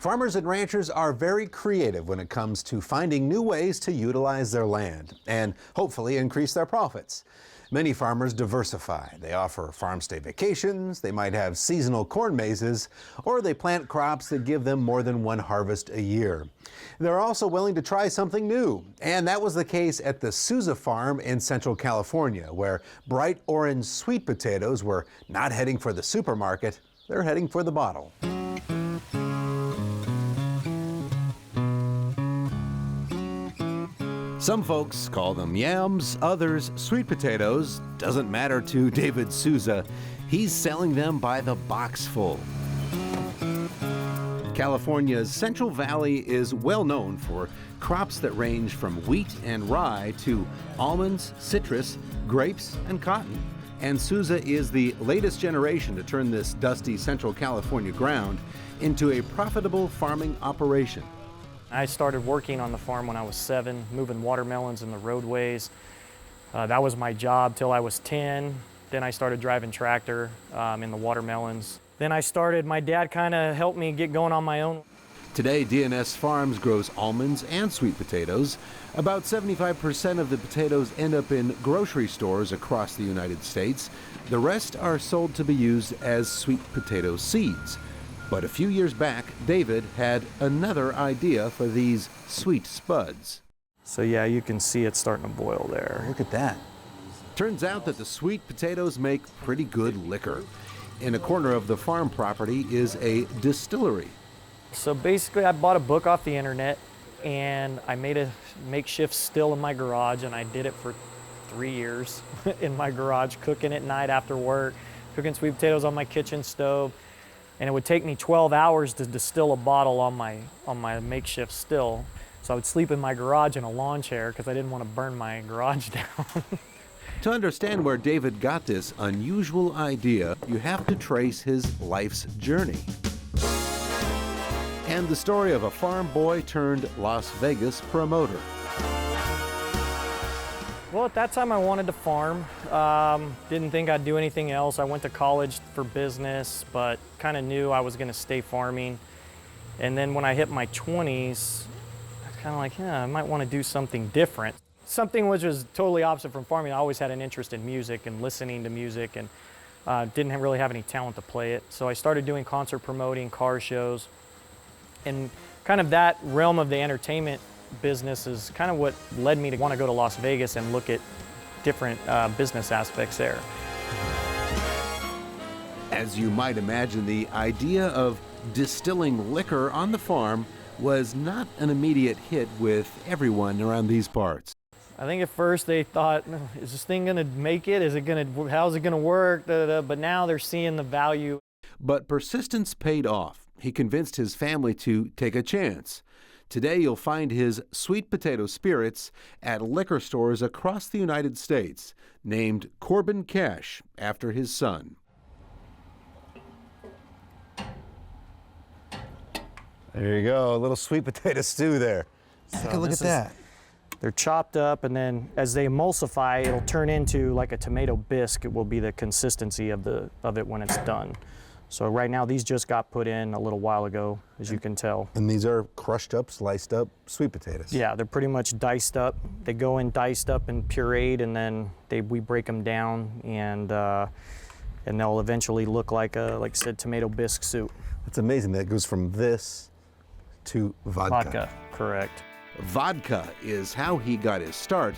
Farmers and ranchers are very creative when it comes to finding new ways to utilize their land and hopefully increase their profits. Many farmers diversify. They offer farm stay vacations, they might have seasonal corn mazes, or they plant crops that give them more than one harvest a year. They're also willing to try something new, and that was the case at the Souza farm in Central California, where bright orange sweet potatoes were not heading for the supermarket, they're heading for the bottle. Some folks call them yams, others sweet potatoes. Doesn't matter to David Souza. He's selling them by the boxful. California's Central Valley is well known for crops that range from wheat and rye to almonds, citrus, grapes, and cotton. And Souza is the latest generation to turn this dusty Central California ground into a profitable farming operation. I started working on the farm when I was 7, moving watermelons in the roadways. That was my job till I was 10. Then I started driving tractor in the watermelons. Then my dad kind of helped me get going on my own. Today, DNS Farms grows almonds and sweet potatoes. About 75% of the potatoes end up in grocery stores across the United States. The rest are sold to be used as sweet potato seeds. But a few years back, David had another idea for these sweet spuds. So yeah, you can see it starting to boil there. Look at that. Turns out that the sweet potatoes make pretty good liquor. In a corner of the farm property is a distillery. So basically I bought a book off the internet and I made a makeshift still in my garage, and I did it for 3 years in my garage, cooking at night after work, cooking sweet potatoes on my kitchen stove. And it would take me 12 hours to distill a bottle on my makeshift still. So I would sleep in my garage in a lawn chair because I didn't want to burn my garage down. To understand where David got this unusual idea, you have to trace his life's journey. And the story of a farm boy turned Las Vegas promoter. Well, at that time I wanted to farm. Didn't think I'd do anything else. I went to college for business, but kind of knew I was going to stay farming. And then when I hit my 20s, I was kind of like, yeah, I might want to do something different. Something which was totally opposite from farming. I always had an interest in music and listening to music, and didn't really have any talent to play it. So I started doing concert promoting, car shows, and kind of that realm of the entertainment business is kind of what led me to want to go to Las Vegas and look at different business aspects there. As you might imagine, the idea of distilling liquor on the farm was not an immediate hit with everyone around these parts. I think at first they thought, is this thing going to make it? How's it going to work? But now they're seeing the value. But persistence paid off. He convinced his family to take a chance. Today, you'll find his sweet potato spirits at liquor stores across the United States, named Corbin Cash after his son. There you go, a little sweet potato stew there. Take a look at that. They're chopped up, and then as they emulsify, it'll turn into like a tomato bisque. It will be the consistency of it when it's done. So right now, these just got put in a little while ago, as you can tell. And these are crushed up, sliced up sweet potatoes. Yeah, they're pretty much diced up. They go in diced up and pureed, and then we break them down, and they'll eventually look like I said, tomato bisque soup. It's amazing that it goes from this to vodka. Vodka, correct. Vodka is how he got his start.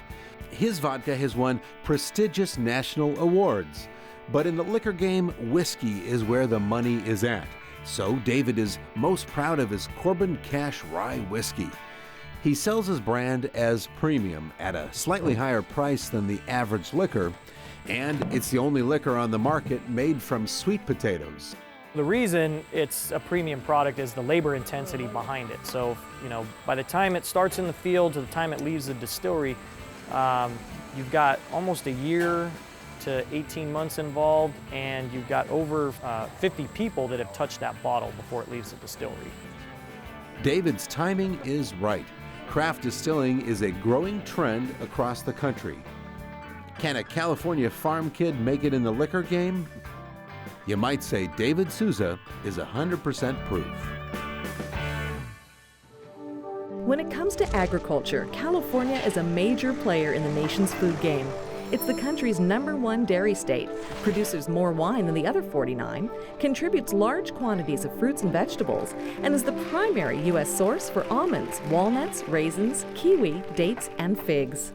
His vodka has won prestigious national awards. But in the liquor game, whiskey is where the money is at. So David is most proud of his Corbin Cash Rye whiskey. He sells his brand as premium at a slightly higher price than the average liquor, and it's the only liquor on the market made from sweet potatoes. The reason it's a premium product is the labor intensity behind it. So, by the time it starts in the field to the time it leaves the distillery, you've got almost a year to 18 months involved, and you've got over 50 people that have touched that bottle before it leaves the distillery. David's timing is right. Craft distilling is a growing trend across the country. Can a California farm kid make it in the liquor game? You might say David Souza is 100% proof. When it comes to agriculture, California is a major player in the nation's food game. It's the country's #1 dairy state, produces more wine than the other 49, contributes large quantities of fruits and vegetables, and is the primary U.S. source for almonds, walnuts, raisins, kiwi, dates, and figs.